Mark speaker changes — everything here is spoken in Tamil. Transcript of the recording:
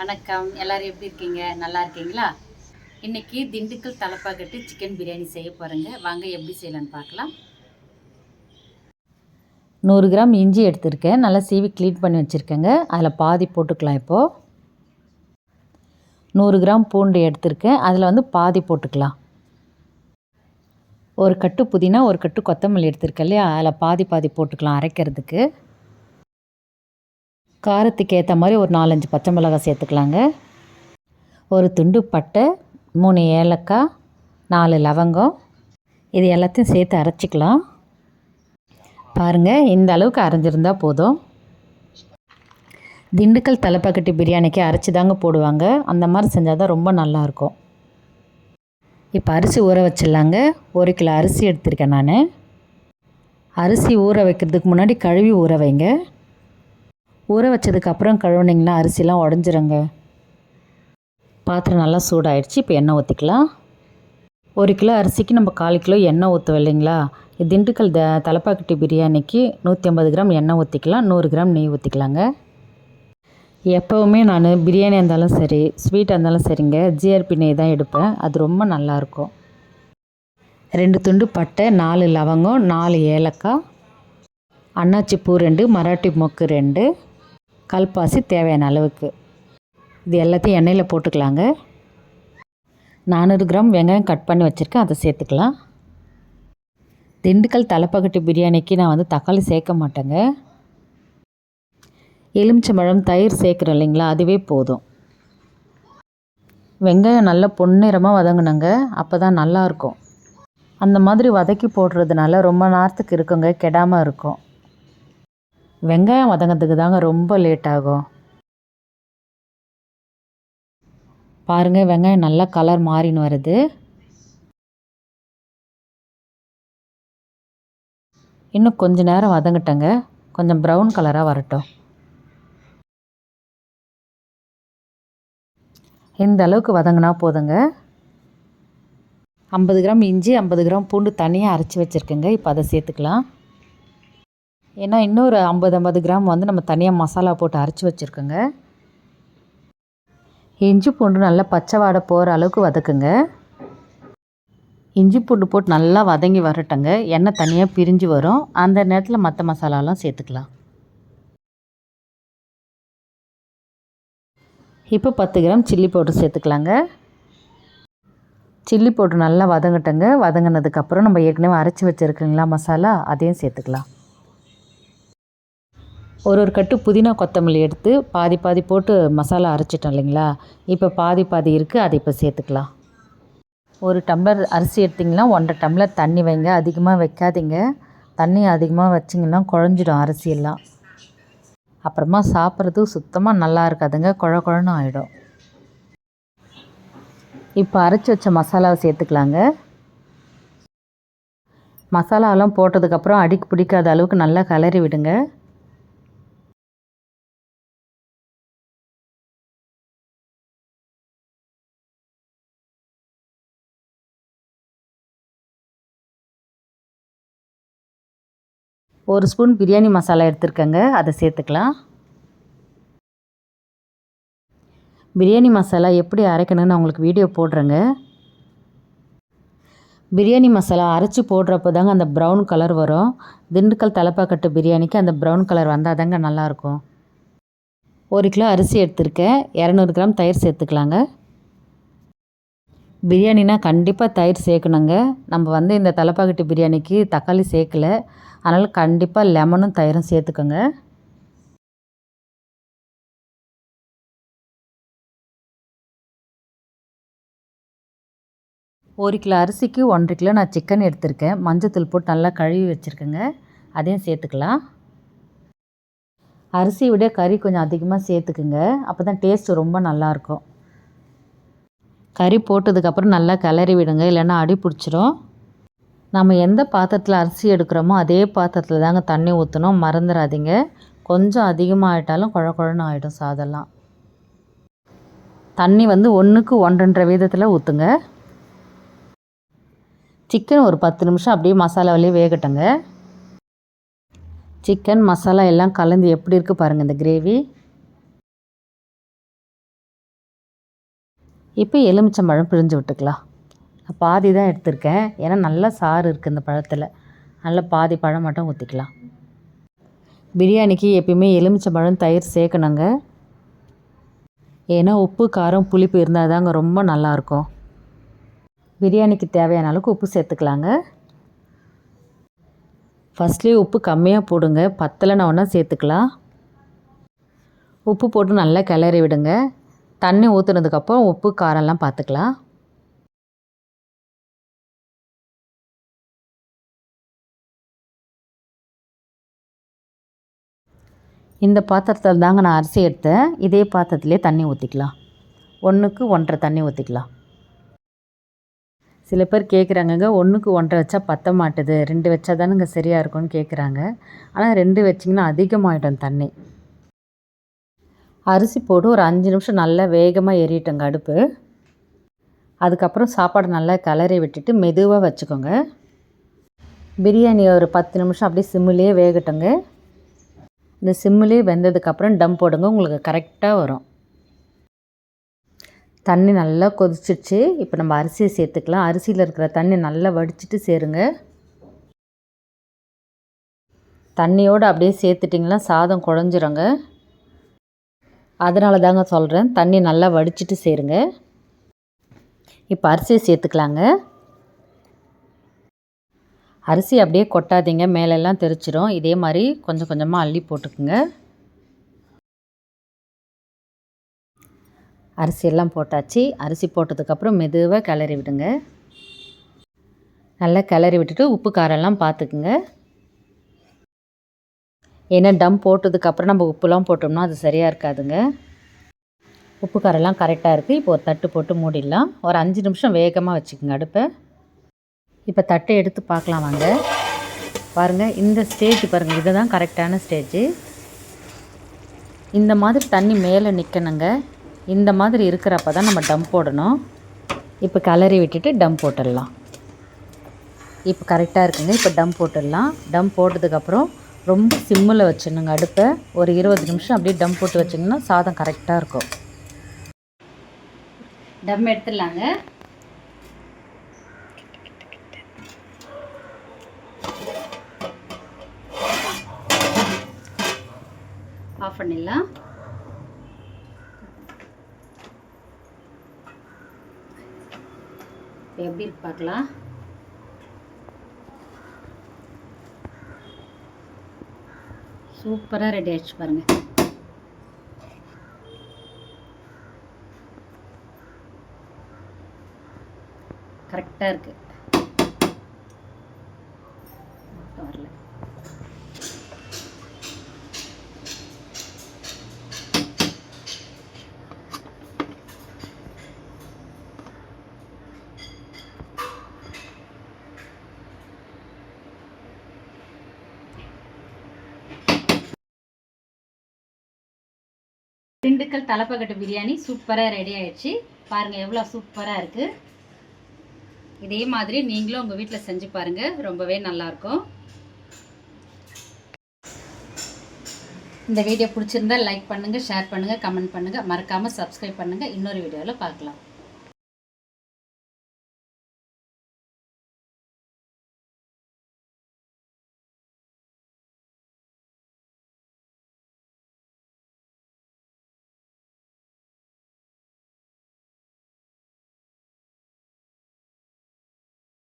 Speaker 1: வணக்கம். எல்லாரும் எப்படி இருக்கீங்க? நல்லா இருக்கீங்களா? இன்னைக்கு திண்டுக்கல் தலப்பாக்கட்டு சிக்கன் பிரியாணி செய்ய போகிறேங்க. வாங்க எப்படி செய்யலான்னு பார்க்கலாம். 100 கிராம் இஞ்சி எடுத்திருக்கேன். நல்லா சீவி க்ளீன் பண்ணி வச்சுருக்கேங்க. அதில் பாதி போட்டுக்கலாம் இப்போது. 100 கிராம் பூண்டு எடுத்திருக்கேன். அதில் வந்து பாதி போட்டுக்கலாம். ஒரு கட்டு புதினா, ஒரு கட்டு கொத்தமல்லி எடுத்திருக்கேன் இல்லையா, அதில் பாதி பாதி போட்டுக்கலாம் அரைக்கிறதுக்கு. காரத்துக்கு ஏற்ற மாதிரி ஒரு 4-5 பச்சை மிளகாய் சேர்த்துக்கலாங்க. ஒரு துண்டு பட்டை, 3 ஏலக்காய், 4 லவங்கம், இது எல்லாத்தையும் சேர்த்து அரைச்சிக்கலாம். பாருங்கள், இந்த அளவுக்கு அரைஞ்சிருந்தால் போதும். திண்டுக்கல் தலப்பாக்கட்டு பிரியாணிக்கு அரைச்சி தாங்க போடுவாங்க. அந்த மாதிரி செஞ்சால் தான் ரொம்ப நல்லாயிருக்கும். இப்போ அரிசி ஊற வச்சிடலாங்க. 1 கிலோ அரிசி எடுத்திருக்கேன் நான். அரிசி ஊற வைக்கிறதுக்கு முன்னாடி கழுவி ஊற வைங்க. ஊற வச்சதுக்கப்புறம் கழுவுனிங்கன்னா அரிசிலாம் உடஞ்சிருங்க. பாத்திரம் நல்லா சூடாகிடுச்சு. இப்போ எண்ணெய் ஊற்றிக்கலாம். 1 கிலோ அரிசிக்கு நம்ம 1/4 கிலோ எண்ணெய் ஊற்றுவோம் இல்லைங்களா. திண்டுக்கல் தலப்பாக்கட்டு பிரியாணிக்கு 150 கிராம் எண்ணெய் ஊற்றிக்கலாம். 100 கிராம் நெய் ஊற்றிக்கலாங்க. எப்போவுமே நான் பிரியாணியாக இருந்தாலும் சரி, ஸ்வீட்டாக இருந்தாலும் சரிங்க, ஜிஆர்பி நெய் தான் எடுப்பேன். அது ரொம்ப நல்லாயிருக்கும். 2 துண்டு பட்டை, 4 லவங்கம், 4 ஏலக்காய், அன்னாச்சி பூ 2, மராட்டி மொக்கு 2, கல்பாசி தேவையான அளவுக்கு. இது எல்லாத்தையும் எண்ணெயில் போட்டுக்கலாங்க. 400 கிராம் வெங்காயம் கட் பண்ணி வச்சுருக்கேன், அதை சேர்த்துக்கலாம். திண்டுக்கல் தலப்பாக்கட்டு பிரியாணிக்கு நான் வந்து தக்காளி சேர்க்க மாட்டேங்க. எலுமிச்சம்பழம், தயிர் சேர்க்குறோம் இல்லைங்களா, அதுவே போதும். வெங்காயம் நல்லா பொன்னிறமாக வதங்கணுங்க. அப்போ தான் நல்லாயிருக்கும். அந்த மாதிரி வதக்கி போடுறதுனால ரொம்ப நேரத்துக்கு இருக்குங்க, கெடாமல் இருக்கும். வெங்காயம் வதங்கிறதுக்கு தாங்க ரொம்ப லேட் ஆகும். பாருங்கள், வெங்காயம் நல்லா கலர் மாறின்னு வருது. இன்னும் கொஞ்சம் நேரம் வதங்கட்டங்க. கொஞ்சம் ப்ரௌன் கலராக வரட்டும். இந்த அளவுக்கு வதங்கினா போதுங்க. 50 கிராம் இஞ்சி, 50 கிராம் பூண்டு தனியாக அரைச்சி வச்சுருக்கேங்க. இப்போ அதை சேர்த்துக்கலாம். ஏன்னா இன்னொரு 50 கிராம் வந்து நம்ம தனியாக மசாலா போட்டு அரைச்சி வச்சுருக்கோங்க. இஞ்சி பூண்டு நல்லா பச்சை வாடை போகிற அளவுக்கு வதக்குங்க. இஞ்சி பூண்டு போட்டு நல்லா வதங்கி வரட்டுங்க. எண்ணெய் தனியாக பிரிஞ்சு வரும். அந்த நேரத்தில் மற்ற மசாலாலாம் சேர்த்துக்கலாம். இப்போ 10 கிராம் சில்லி பவுடர் சேர்த்துக்கலாங்க. சில்லி பவுடர் நல்லா வதங்கட்டுங்க. வதங்கினதுக்கப்புறம் நம்ம ஏற்கனவே அரைச்சி வச்சுருக்கீங்களா மசாலா, அதையும் சேர்த்துக்கலாம். ஒரு கட்டு புதினா கொத்தமல்லி எடுத்து பாதி பாதி போட்டு மசாலா அரைச்சிட்டோம் இல்லைங்களா. இப்போ பாதி பாதி இருக்குது, அதை இப்போ சேர்த்துக்கலாம். 1 டம்ளர் அரிசி எடுத்திங்கன்னா 1.5 டம்ளர் தண்ணி வைங்க. அதிகமாக வைக்காதீங்க. தண்ணி அதிகமாக வச்சிங்கன்னா குழஞ்சிடும் அரிசியெல்லாம். அப்புறமா சாப்பிட்றது சுத்தமாக நல்லா இருக்காதுங்க, குழ குழன்னு ஆகிடும். இப்போ அரைச்சி வச்ச மசாலாவை சேர்த்துக்கலாங்க. மசாலாவெல்லாம் போட்டதுக்கப்புறம் அடிக்கு பிடிக்காத அளவுக்கு நல்லா கிளறி விடுங்க. ஒரு ஸ்பூன் பிரியாணி மசாலா எடுத்துருக்கேங்க, அதை சேர்த்துக்கலாம். பிரியாணி மசாலா எப்படி அரைக்கணும்னு நான் உங்களுக்கு வீடியோ போடுறேங்க. பிரியாணி மசாலா அரைச்சி போடுறப்போ தாங்க அந்த ப்ரௌன் கலர் வரும். திண்டுக்கல் தலப்பாக்கட்டு பிரியாணிக்கு அந்த ப்ரௌன் கலர் வந்தால் தாங்க நல்லாயிருக்கும். 1 கிலோ அரிசி எடுத்திருக்கேன். 200 கிராம் தயிர் சேர்த்துக்கலாங்க. பிரியாணினா கண்டிப்பாக தயிர் சேர்க்கணுங்க. நம்ம வந்து இந்த தலப்பாக்கட்டு பிரியாணிக்கு தக்காளி சேர்க்கல, அதனால் கண்டிப்பாக லெமனும் தயிரும் சேர்த்துக்கோங்க. ஒரு கிலோ அரிசிக்கு 1.5 கிலோ நான் சிக்கன் எடுத்திருக்கேன். மஞ்சத்தூள் போட்டு நல்லா கழுவி வச்சுருக்கேங்க, அதையும் சேர்த்துக்கலாம். அரிசியை விட கறி கொஞ்சம் அதிகமாக சேர்த்துக்குங்க, அப்போ தான் டேஸ்ட்டு ரொம்ப நல்லாயிருக்கும். கறி போட்டதுக்கப்புறம் நல்லா கிளறி விடுங்க, இல்லைன்னா அடி பிடிச்சிரும். நம்ம எந்த பாத்திரத்தில் அரிசி எடுக்கிறோமோ அதே பாத்திரத்தில் தாங்க தண்ணி ஊற்றணும், மறந்துடாதீங்க. கொஞ்சம் அதிகமாக ஆகிட்டாலும் குழ குழன்னு ஆகிடும் சாதம்லாம். தண்ணி வந்து 1க்கு 1.5 வீதத்தில் ஊற்றுங்க. சிக்கன் ஒரு 10 நிமிஷம் அப்படியே மசாலாவிலே வேகட்டுங்க. சிக்கன் மசாலா எல்லாம் கலந்து எப்படி இருக்குது பாருங்கள் இந்த கிரேவி. இப்போ எலுமிச்சம்பழம் பிழிஞ்சு விட்டுக்கலாம். பாதி தான் எடுத்திருக்கேன், ஏன்னா நல்லா சாறு இருக்குது இந்த பழத்தில். நல்லா பாதி பழம் மட்டும் ஊற்றிக்கலாம். பிரியாணிக்கு எப்பயுமே எலுமிச்சம்பழம் தயிர் சேர்க்கணுங்க. ஏன்னா உப்பு காரம் புளிப்பு இருந்தால் தாங்க ரொம்ப நல்லாயிருக்கும். பிரியாணிக்கு தேவையான அளவுக்கு உப்பு சேர்த்துக்கலாங்க. ஃபஸ்ட்லேயே உப்பு கம்மியாக போடுங்க, பத்தலைன்னா ஒன்றா சேர்த்துக்கலாம். உப்பு போட்டு நல்லா கிளறி விடுங்க. தண்ணி ஊற்றுனதுக்கப்புறம் உப்பு காரம்லாம் பார்த்துக்கலாம். இந்த பாத்திரத்தில் தாங்க நான் அரிசி எடுத்தேன். இதே பாத்திரத்துலேயே தண்ணி ஊற்றிக்கலாம். 1க்கு 1.5 தண்ணி ஊற்றிக்கலாம். சில பேர் கேட்குறாங்கங்க, 1க்கு 1.5 வச்சா பற்ற மாட்டுது, 2 வச்சா தானுங்க சரியாக இருக்கும்னு கேட்குறாங்க. ஆனால் 2 வச்சிங்கன்னா அதிகமாகிடும் தண்ணி. அரிசி போட்டு ஒரு 5 நிமிஷம் நல்லா வேகமாக எரியட்டுங்க அடுப்பு. அதுக்கப்புறம் சாப்பாடு நல்லா கிளறி விட்டுட்டு மெதுவாக வச்சுக்கோங்க. பிரியாணி ஒரு 10 நிமிஷம் அப்படியே சிம்மிலே வேகட்டுங்க. இந்த சிம்மிலே வெந்ததுக்கப்புறம் டம் போடுங்க, உங்களுக்கு கரெக்டாக வரும். தண்ணி நல்லா கொதிச்சிடுச்சு. இப்போ நம்ம அரிசியை சேர்த்துக்கலாம். அரிசியில் இருக்கிற தண்ணி நல்லா வடிச்சிட்டு சேருங்க. தண்ணியோடு அப்படியே சேர்த்துட்டிங்கன்னா சாதம் குழஞ்சிருங்க. அதனால தாங்க சொல்கிறேன், தண்ணி நல்லா வடிச்சிட்டு சேருங்க. இப்போ அரிசியை சேர்த்துக்கலாங்க. அரிசி அப்படியே கொட்டாதீங்க, மேலெல்லாம் தெரிச்சிடும். இதே மாதிரி கொஞ்சம் கொஞ்சமாக அள்ளி போட்டுக்குங்க. அரிசியெல்லாம் போட்டாச்சு. அரிசி போட்டதுக்கப்புறம் மெதுவாக கிளறி விடுங்க. நல்லா கிளறி விட்டுட்டு உப்பு காரெல்லாம் பார்த்துக்குங்க. ஏன்னா டம் போட்டதுக்கப்புறம் நம்ம உப்புலாம் போட்டோம்னா அது சரியாக இருக்காதுங்க. உப்பு காரெல்லாம் கரெக்டாக இருக்குது. இப்போ ஒரு தட்டு போட்டு மூடிடலாம். ஒரு 5 நிமிஷம் வேகமாக வச்சுக்கோங்க அடுப்பை. இப்போ தட்டை எடுத்து பார்க்கலாம் வாங்க. பாருங்கள், இந்த ஸ்டேஜ் பாருங்கள், இது தான் கரெக்டான ஸ்டேஜு. இந்த மாதிரி தண்ணி மேலே நிற்கணுங்க. இந்த மாதிரி இருக்கிறப்ப தான் நம்ம டம் போடணும். இப்போ கிளறி விட்டுட்டு டம் போட்டுடலாம். இப்போ கரெக்டாக இருக்குங்க. இப்போ டம் போட்டுடலாம். டம் போட்டதுக்கப்புறம் ரொம்ப சிம்மில் வச்சிடணுங்க அடுப்பை. ஒரு 20 நிமிஷம் அப்படியே டம் போட்டு வச்சிங்கன்னா சாதம் கரெக்டாக இருக்கும். டம் எடுத்துடலாங்க. ஆஃப் பண்ணிடலாம். எப்படி இருக்கு பார்க்கலாம். சூப்பராக ரெடி ஆகிடுச்சு பாருங்கள். கரெக்டாக இருக்குது. வரல. திண்டுக்கல் தலப்பாக்கட்டு பிரியாணி சூப்பராக ரெடி ஆயிடுச்சு. பாருங்கள் எவ்வளோ சூப்பராக இருக்குது. இதே மாதிரி நீங்களும் உங்கள் வீட்டில் செஞ்சு பாருங்கள், ரொம்பவே நல்லாயிருக்கும். இந்த வீடியோ பிடிச்சிருந்தா லைக் பண்ணுங்கள், ஷேர் பண்ணுங்கள், கமெண்ட் பண்ணுங்கள். மறக்காமல் சப்ஸ்கிரைப் பண்ணுங்கள். இன்னொரு வீடியோவில் பார்க்கலாம்.